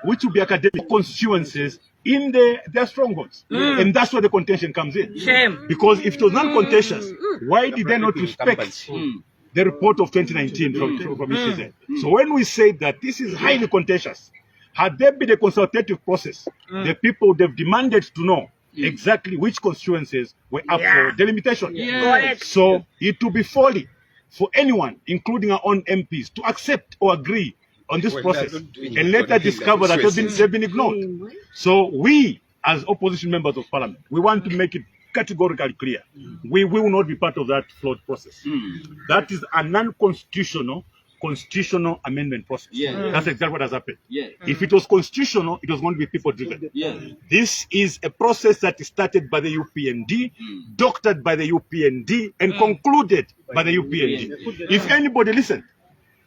which will be academic constituencies in their strongholds. And that's where the contention comes in. Shame. Because if it was non-contentious, why did they not respect the report of 2019 from ECZ? So when we say that this is highly contentious, had there been a consultative process, the people would have demanded to know exactly which constituencies were up for delimitation. So it would be folly for anyone, including our own MPs, to accept or agree on this process and later discover that they've been ignored. So we, as opposition members of parliament, we want to make it categorically clear. We will not be part of that flawed process. That is a non-constitutional constitutional amendment process. That's exactly what has happened. If it was constitutional, it was going to be people-driven. This is a process that is started by the UPND, doctored by the UPND, and concluded by the UPND. If anybody listened,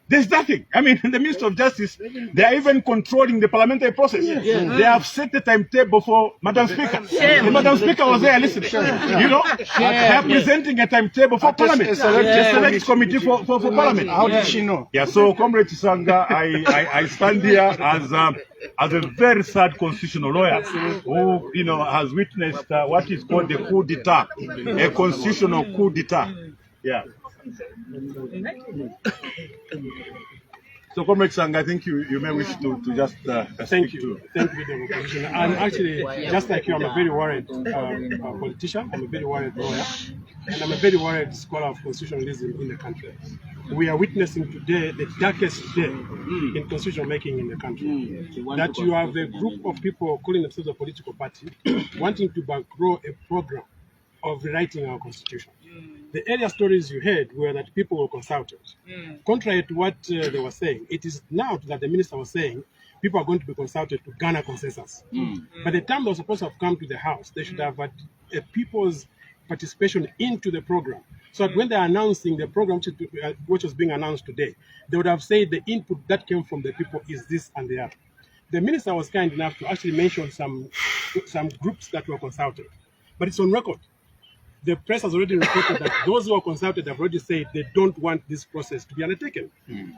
there's nothing. I mean, the Minister of Justice, they are even controlling the parliamentary process. They have set the timetable for Madam Speaker. And Madam Speaker was there listening. You know, they are presenting a timetable for Parliament. The select committee for Parliament. How did she know? Yeah, so Comrade Sanga, I stand here as a very sad constitutional lawyer who, you know, has witnessed what is called the coup d'etat, a constitutional coup d'etat. Yeah. So, Comrade Sang, I think you may wish to just thank you. Thank you, the opposition. I'm actually, just like you, I'm a very worried politician, I'm a very worried lawyer, and I'm a very worried scholar of constitutionalism in the country. We are witnessing today the darkest day in constitution making in the country. That you have a group of people calling themselves a political party wanting to bankroll a program of rewriting our constitution. The earlier stories you heard were that people were consulted. Contrary to what they were saying, it is now that the minister was saying people are going to be consulted to garner consensus. By the time they were supposed to have come to the House, they should have had a people's participation into the program. So that when they're announcing the program which was being announced today, they would have said the input that came from the people is this and the other. The minister was kind enough to actually mention some groups that were consulted, but it's on record. The press has already reported that those who are consulted have already said they don't want this process to be undertaken.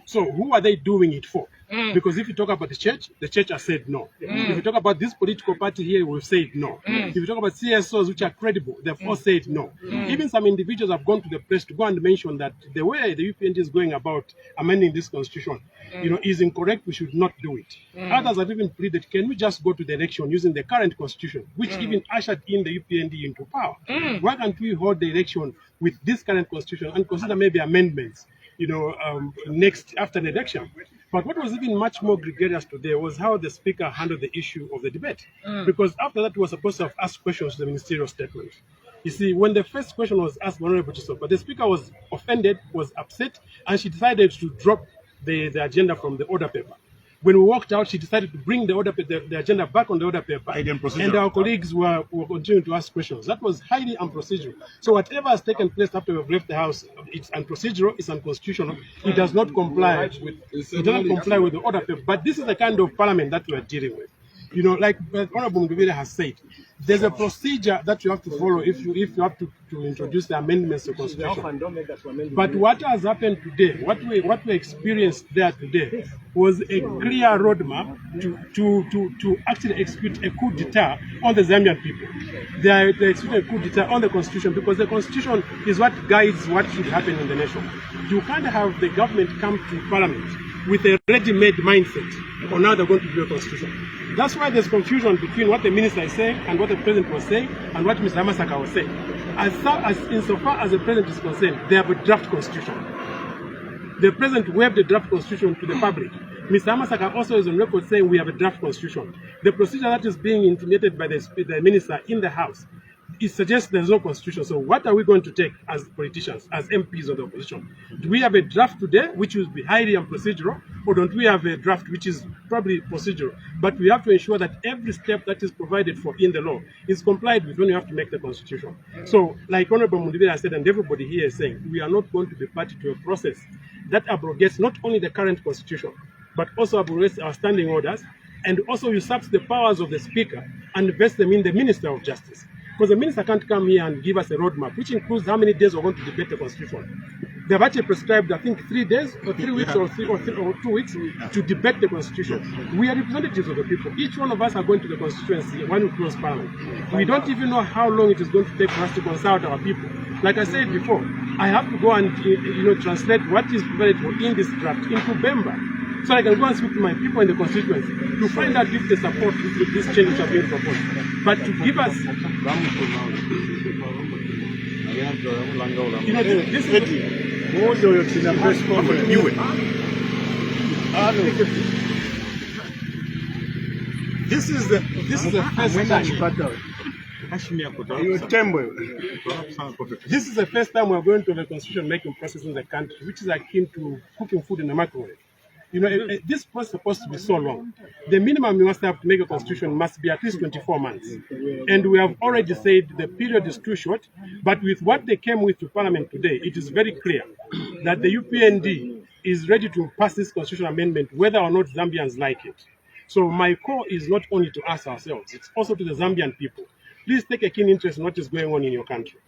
So who are they doing it for? Because if you talk about the church has said no. If you talk about this political party here, we've said no. If you talk about CSOs which are credible, they've all said no. Even some individuals have gone to the press to go and mention that the way the UPND is going about amending this constitution, you know, is incorrect. We should not do it. Others have even pleaded, can we just go to the election using the current constitution, which even ushered in the UPND into power? Why can't we hold the election with this current constitution and consider maybe amendments, you know, after the election? But what was even much more gregarious today was how the speaker handled the issue of the debate. Because after that, we were supposed to have asked questions to the ministerial statement. You see, when the first question was asked by Honorable Chisopa, the speaker was offended, was upset, and she decided to drop the agenda from the order paper. When we walked out, she decided to bring the agenda back on the order paper, and our colleagues were continuing to ask questions. That was highly unprocedural. So whatever has taken place after we've left the House, it's unprocedural, it's unconstitutional. It does not comply with the order paper. But this is the kind of parliament that we are dealing with. You know, like Honorable Mundubile has said, there's a procedure that you have to follow if you have to introduce the amendments to the Constitution. But what has happened today, what we experienced there today, was a clear roadmap to actually execute a coup d'etat on the Zambian people. They execute a coup d'etat on the Constitution because the Constitution is what guides what should happen in the nation. You can't have the government come to Parliament with a ready-made mindset on how they're going to do a constitution. That's why there's confusion between what the minister is saying and what the president was saying and what Mr. Amasaka was saying. Insofar as the president is concerned, they have a draft constitution. The president waved the draft constitution to the public. Mr. Amasaka also is on record saying we have a draft constitution. The procedure that is being intimated by the minister in the House, it suggests there's no constitution. So what are we going to take as politicians, as MPs of the opposition? Do we have a draft today, which will be highly unprocedural, or don't we have a draft which is probably procedural? But we have to ensure that every step that is provided for in the law is complied with when you have to make the constitution. So, like Honorable Mundubile said, and everybody here is saying, we are not going to be party to a process that abrogates not only the current constitution, but also abrogates our standing orders, and also usurps the powers of the Speaker and vests them in the Minister of Justice. Because the minister can't come here and give us a roadmap, which includes how many days we're going to debate the Constitution. They've actually prescribed, I think, 3 days or 3 weeks or 2 weeks to debate the constitution. We are representatives of the people. Each one of us are going to the constituency when we close parliament. We don't even know how long it is going to take for us to consult our people. Like I said before, I have to go and translate what is provided in this draft into Bemba, so I can go and speak to my people in the constituency to find out if they support this change which are being proposed. But to give us, this is the first time. This is the first time we're going to the constitution making process in the country, which is akin to cooking food in a microwave. This process is supposed to be so long. The minimum you must have to make a constitution must be at least 24 months. And we have already said the period is too short, but with what they came with to Parliament today, it is very clear that the UPND is ready to pass this constitutional amendment, whether or not Zambians like it. So my call is not only to us ourselves, it's also to the Zambian people. Please take a keen interest in what is going on in your country.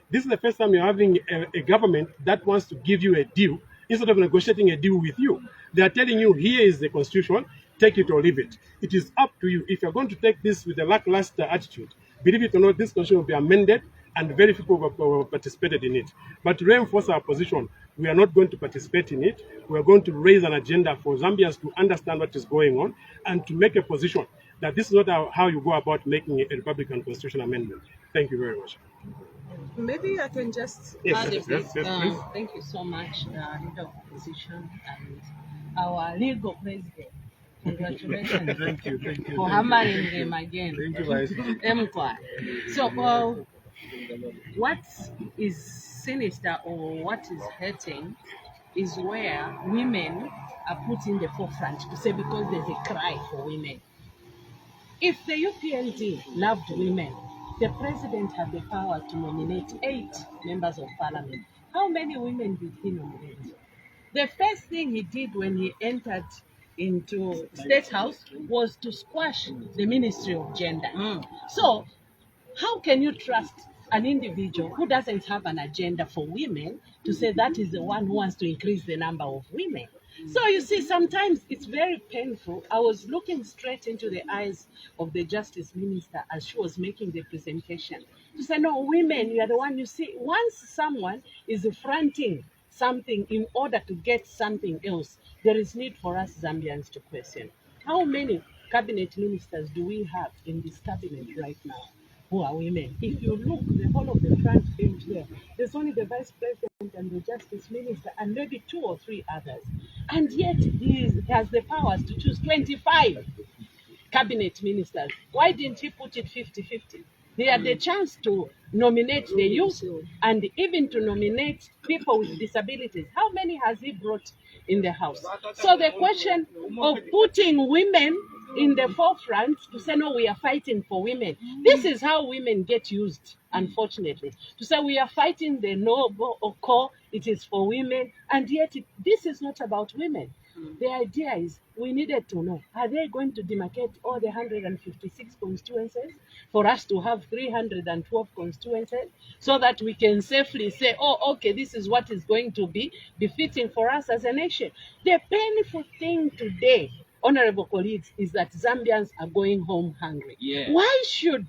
This is the first time you're having a government that wants to give you a deal instead of negotiating a deal with you. They are telling you, here is the constitution, take it or leave it. It is up to you. If you're going to take this with a lackluster attitude, believe it or not, this constitution will be amended and very few people have participated in it. But to reinforce our position, we are not going to participate in it. We are going to raise an agenda for Zambians to understand what is going on and to make a position that this is not how you go about making a Republican constitutional amendment. Thank you very much. Maybe I can just add a bit. Thank you so much, Leader of Opposition and our legal president. Congratulations. Thank you. For hammering them again. Thank you, Vice. So, what is sinister or what is hurting is where women are put in the forefront to say because there's a cry for women. If the UPND loved women, the president had the power to nominate 8 members of parliament. How many women did he nominate? The first thing he did when he entered into State House was to squash the Ministry of Gender. So, how can you trust an individual who doesn't have an agenda for women to say that is the one who wants to increase the number of women? So you see, sometimes it's very painful. I was looking straight into the eyes of the Justice Minister as she was making the presentation to say, no, women, you are the one. You see, once someone is fronting something in order to get something else, there is need for us Zambians to question. How many cabinet ministers do we have in this cabinet right now who are women? If you look, the whole of the front bench there, there's only the Vice President and the Justice Minister and maybe 2 or 3 others. And yet he has the powers to choose 25 cabinet ministers. Why didn't he put it 50-50? He had the chance to nominate the youth and even to nominate people with disabilities. How many has he brought in the House? So the question of putting women in the forefront to say, no, we are fighting for women. This is how women get used, unfortunately. To say we are fighting the noble or core, it is for women, and yet this is not about women. The idea is we needed to know, are they going to demarcate all the 156 constituencies for us to have 312 constituencies so that we can safely say, oh, okay, this is what is going to be befitting for us as a nation? The painful thing today, honorable colleagues, is that Zambians are going home hungry. Yeah. Why should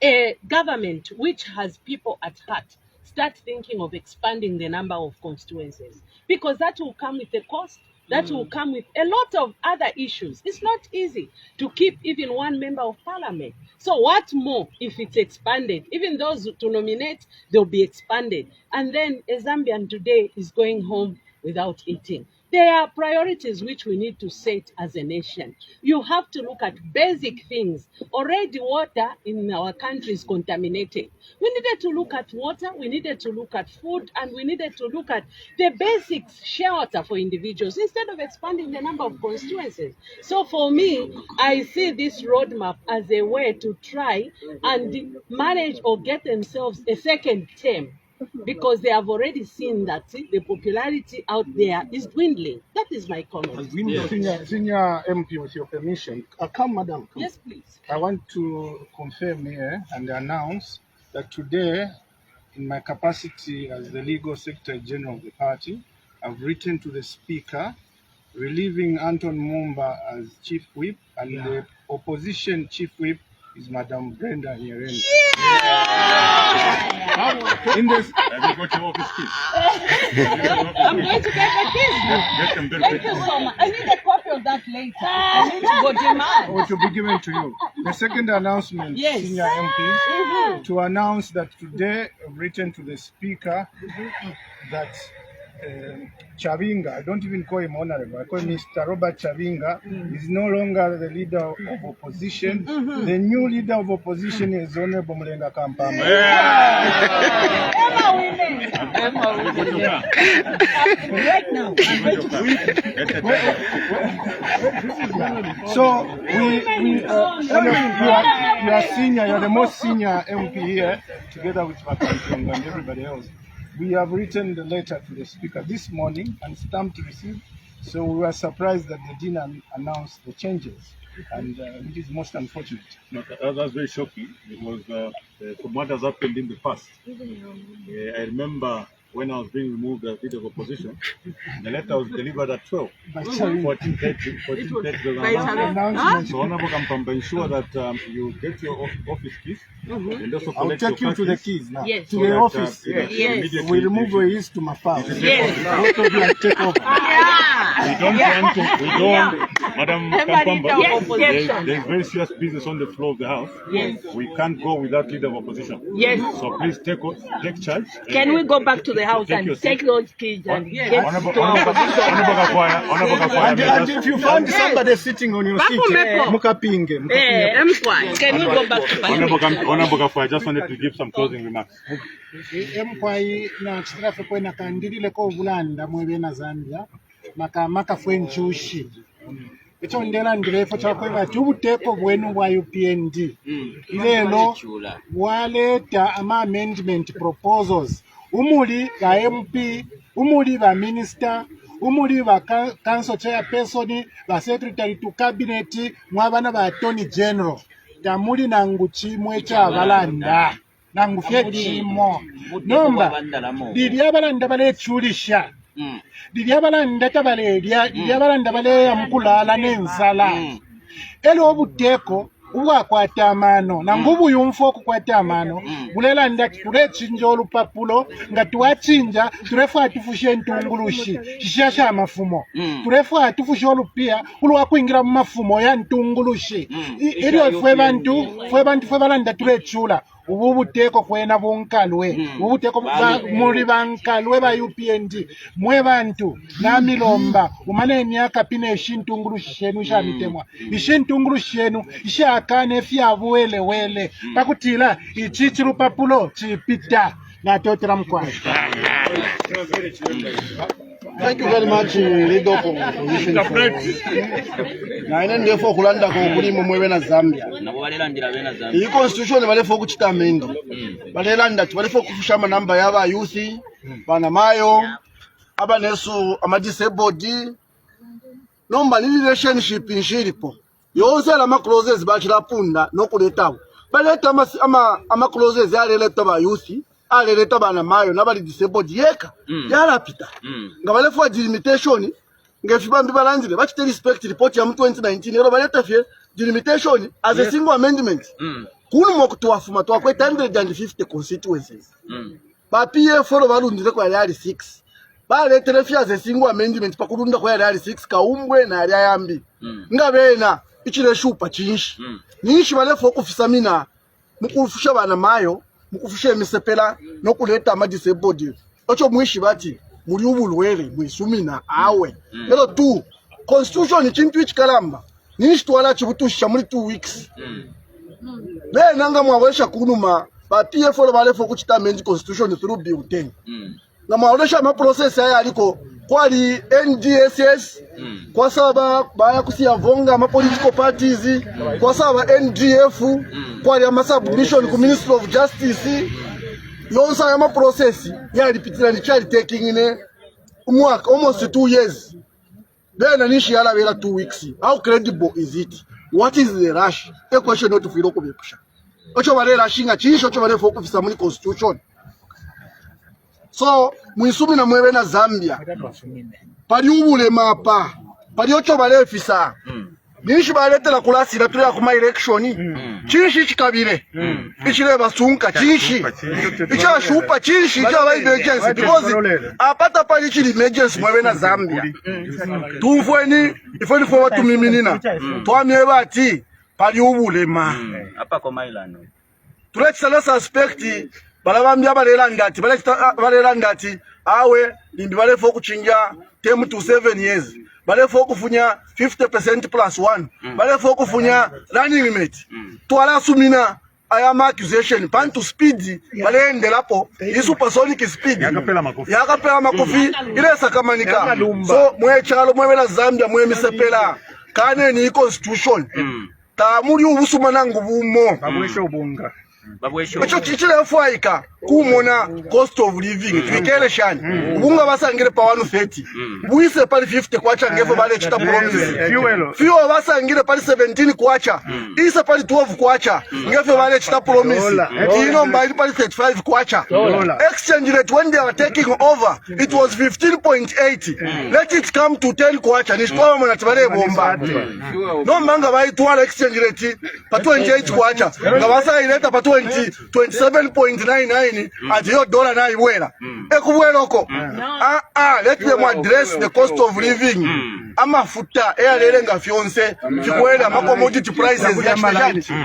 a government which has people at heart start thinking of expanding the number of constituencies? Because that will come with a cost. That will come with a lot of other issues. It's not easy to keep even 1 member of parliament. So what more if it's expanded? Even those to nominate, they'll be expanded. And then a Zambian today is going home without eating. There are priorities which we need to set as a nation. You have to look at basic things. Already water in our country is contaminated. We needed to look at water, we needed to look at food, and we needed to look at the basic shelter for individuals instead of expanding the number of constituencies. So for me, I see this roadmap as a way to try and manage or get themselves a second term, because they have already seen that the popularity out there is dwindling. That is my comment. Senior MP, with your permission, come, madam. Come. Yes, please. I want to confirm here and announce that today in my capacity as the Legal Secretary General of the party, I've written to the Speaker relieving Anton Mumba as Chief Whip, and the opposition Chief Whip is Madam Brenda Nyerere. In this, have you got your office keys? I'm going to get the keys. Get them very Thank you so much. I need a copy of that later. I need to go demand. Or to be given to you. The second announcement, Yes. senior MPs, to announce that today I've written to the Speaker that Chavinga, I don't even call him honorable, I call him Mr. Robert Chavinga, is no longer the leader of opposition. The new leader of opposition is Honorable Mulenga Kampamba. Right now. So you are senior, you're the most senior MP here, together with Vakanti and everybody else. We have written the letter to the Speaker this morning and stamped receipt. So we were surprised that they didn't announce the changes, and it is most unfortunate. No, that's very shocking because from what has happened in the past, I remember when I was being removed as leader of opposition, the letter was delivered at 12. 14:30. So Honorable Kampamba, ensure that you get your office keys and also I'll collect take your you to the keys. keys now. Yes. To the office. Yes. We remove your keys to my file. Yes. Both of you are take over. We don't want to, Madam Kampamba, Yes. there's very serious business on the floor of the house. Yes. We can't go without leader of opposition. Yes. So please take charge. Can we go back to the house Take and your take seat. those kids and get Honorable to our position? Honorable Gafwaya, And if you find somebody sitting on your seat, mukapinge. Can we go back to the Honorable Gafwaya, I just wanted to give some closing remarks. Emkwai na chitrafe kwena kandirile ko bulanda mwebe na Zambia maka fwe nchushi echo ndela ndirefo chakwe bati ubuteko bwenu bwa UPND lelo waleta ama amendment proposals umuli ba MP umuli ba minister umuli ba council chairperson ba secretary to cabinet mwabana ba attorney general tamuli nangu chimwe cha balanda nangu fye chimo nomba dili abalanda balechulisha dili abalanda tabalelya dili abalanda baleya mukulala n'ensala elo obuteko ubwakwata amano nangu buyumfu okukwata amano bulela ndati tulechinja olupapulo nga tuwachinja tulefu atufushe entungulushi shishasha amafumo tulefu atufushe olupia uluwakwingira mu mafumo ya ntungulushi ilio fwe bantu balanda tulechula ubu buteko kwena bunkalwe ubuteko muri bankalwe ba UPND mwe bantu na milomba umane emyaka pine eshintungulu shenu sha mitemwa ishintungulu shenu ishakane fya buwele wele pakutila ichichi lupapulo chipita na totera mkwani. Thank you very much, leader for position. Na ine ndefo kulanda ko kulimo mwebe na Zambia. Iyi constitution balefo kuchita mendi. Balelanda balefo kufushama namba yaba youth, bana mayo, abanesu ama disabled. Nomba ni relationship inshiripo. Yonse la clauses bachila punda no kuletawo. Baleta ama clauses yaleleta ba youth. Aleleta bana mayo nabali disabled yeka yarapita nga balefu delimitation ngefibambi balanzile bachite respect report ya mu 2019 lero baleta fye delimitation as a single amendment kunu mokutuwafuma twakweta 150 constituencies ba PF lo balundile kwa yali 6 baletele fye as a single amendment pakulunda kwa yali 6 kaumbwe na yali yambi ngabena ichile shupa chinshi nishi balefu okufisa mina mukufusha bana mayo mukufusha emisepela nokuleta ama disabled ocho mwishi bati muri ubulwele mwisumina awe lero tu constitution chintu ichikalamba nishi twala chibutusha muri 2 weeks nanga mwawesha kunuma ba PF lo balefo kuchita menji constitution through bill 10 na mwawesha ma process haya aliko kwali NDSS kwa sababu baya kusia vonga ma political parties kwa sababu NDF kwali ama submission ku Ministry of Justice yonsa ya ma process yalipitira ni child taking ine umwaka almost 2 years then nishi yala wela 2 weeks. How credible is it? What is the rush? A question not to feel okubepusha ocho bale rashinga chisho ocho bale fokufisa muri constitution So mwisumi na mwebe na Zambia pali ubulema pa pali ocho balefisa nishi baletela kulasira tuli akuma election chinshi chikabire ichile basunka chinshi icha shupa chinshi icha ba emergency because apata pali chili emergency mwebe na Zambia tufweni ifoni fo watu miminina twamye bati pali ubulema apa komailano tulekisala suspect balabambya balera ngati awe limbi balefo kuchinja term to 7 years balefo kufunya 50% plus 1 balefo kufunya running mate twala sumina ayama accusation pan to speed balendelapo supersonic speed yakapela makofi ile sakamanika so mwechalo mwebela Zambia mwemisepela kane ni constitution ta muri ubusuma nangu bumo babwesha ubunga Echo chichile fwaika kumona cost of living twikele shani ubunga basangire pa 130 buise pali 50 kwacha ngefo bale chita promise fuel basangire pali 17 kwacha isa pali 12 kwacha ngefo bale chita promise ino mbali pali 35 kwacha exchange rate when they are taking over it was 15.8 let it come to 10 kwacha nishikwa mwana tibale bomba no manga bai tuwala exchange rate pa 28 kwacha ngabasa ileta pa 27.99 at your dollar na iwela ekubweloko let them address the cost of living amafuta eyalenga fyonse fikwela ma commodity prices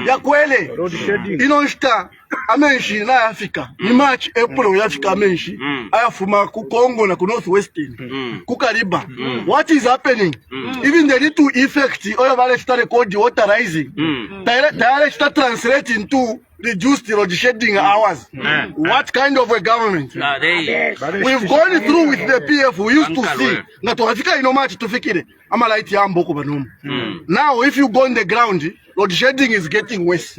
ya kwele inonshita amenshi na Africa ni March April ya Africa amenshi ayafuma ku Congo na ku Northwestern ku Kariba what is happening even the little effect oyo bale start record water rising direct start translate into reduced load shedding hours. What kind of a government? We've gone through with the PF. We used to see na tuafika ino match tufikire ama light ya mboko banum. Now if you go on the ground, load shedding is getting worse.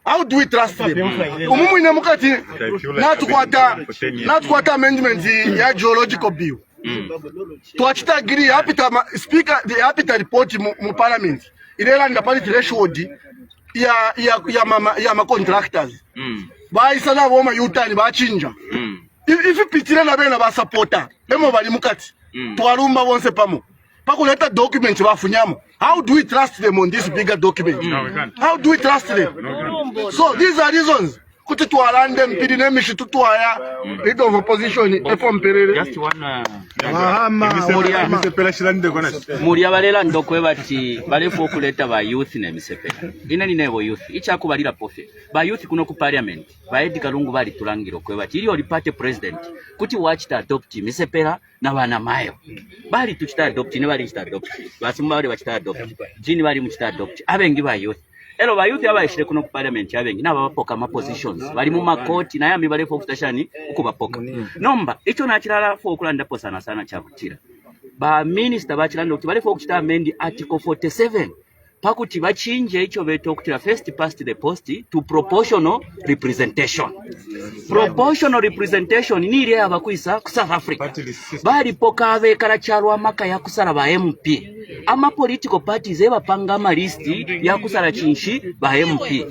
How do we trust them? Umumu ina mukati na tukwata amendment ya geological bill. Tuachita agree apita speaker the apita report mu parliament. Ilela ndapali threshold ya ma contractors baisa na boma yutani bachinja if pitira na bena ba supporter emo bali mukati twalumba bonse pamo pakuleta document bafunyamo. How do we trust them on this bigger document? How do we trust them? So these are reasons kuti twalande mpiri nemishi tutwaya leader of opposition efom perere just one muri abalela ndokwe bati balefo okuleta ba youth ne misepela inani nebo youth ichakubalira pofe ba youth kuno ku parliament ba Edi Kalungu bali tulangiro kwe bati ili olipate president kuti wachita adopt misepela na bana mayo bali tuchita adopt ne bali chita adopt basumba bali bachita adopt jini bali muchita adopt abengi ba youth elo ba youth abayishire kuno ku parliament abengi nabapoka ma positions bali mu makoti na yambi balefo okutashani ukubapoka nomba icho nakirala fo okulanda po sana chakutira ba minister bakiranda okuti balefo okutita amend article 47 pakuti bachinje icho beto okutira first past the post to proportional representation. Proportional representation ni ile abakuisa ku South Africa bali poka abekala kyalwa amaka ya kusala ba MP ama political parties ebapanga ama list ya kusala chinshi ba MP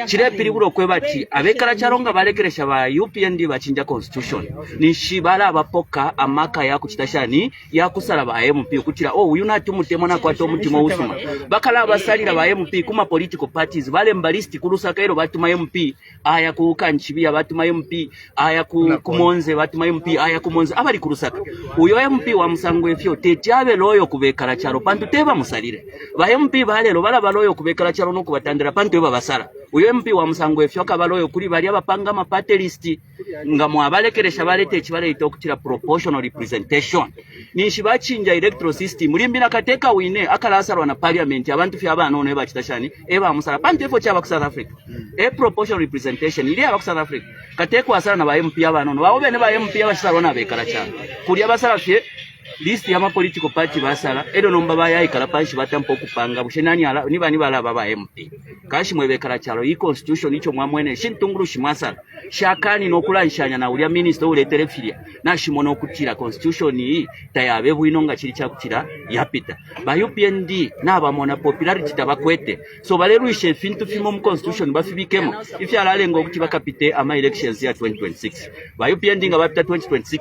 kirepiri bulo kwebati abekala kyalonga balekeresha ba UPND bachinja constitution ni shibala abapoka amaka ya kutashani ya kusala ba MP kutira uyu natumutemo na kwato mutimo usuma bakala basalira ba MP kuma political parties bale mbalisti kulusaka ero batuma MP aya kukanchibia batuma MP aya kumonze batuma MP aya kumonze abali kulusaka uyo MP wa musango efyo tete abe loyo kubekala cyaro pantu teba musalire ba MP balero bala baloyo kubekala cyaro no kubatandira pantu eba basala uyo MP wa musango efyo kabaloyo kuri bali abapanga ama party list ngamo abalekeresha balete ekibale itokutira proportional representation nishi bachinja electoral system limbira kateka wine akalasarwa na parliament abantu fya abana ono ebakitashani eba musala pantu efo cyaba ku South Africa proportional representation ili aba ku South Africa katekwa asala na ba MP abana ono bawo bene ba MP abasala na bekala cyane kuri abasala fye list ya ma political party basala edo nomba bayayikala panshi batampa okupanga bushenani ala nibani balaba ba MP kashi mwebekala chalo i constitution icho mwamwene shintunguru shimwasala shakani nokulanshanya na ulia minister uletere filia na shimono okutira constitution yi tayabe bwinonga chiri chakutira yapita ba UPND naba mona popularity tabakwete so baleruishe fintu fimo mu constitution bafibikemo ifyalalengo okuti bakapite ama elections ya 2026 ba UPND nga bapita 2026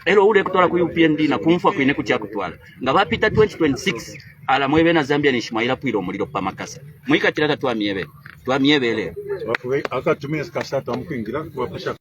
elo ule kutola ku UPND na kumfa kuine kutia kutwala nga bapita 2026 ala mwebe na Zambia ni shimaila pwilo muliro pa makasa mwika tiraka tuwa miebe leo akatumia skasata mkuingira kwa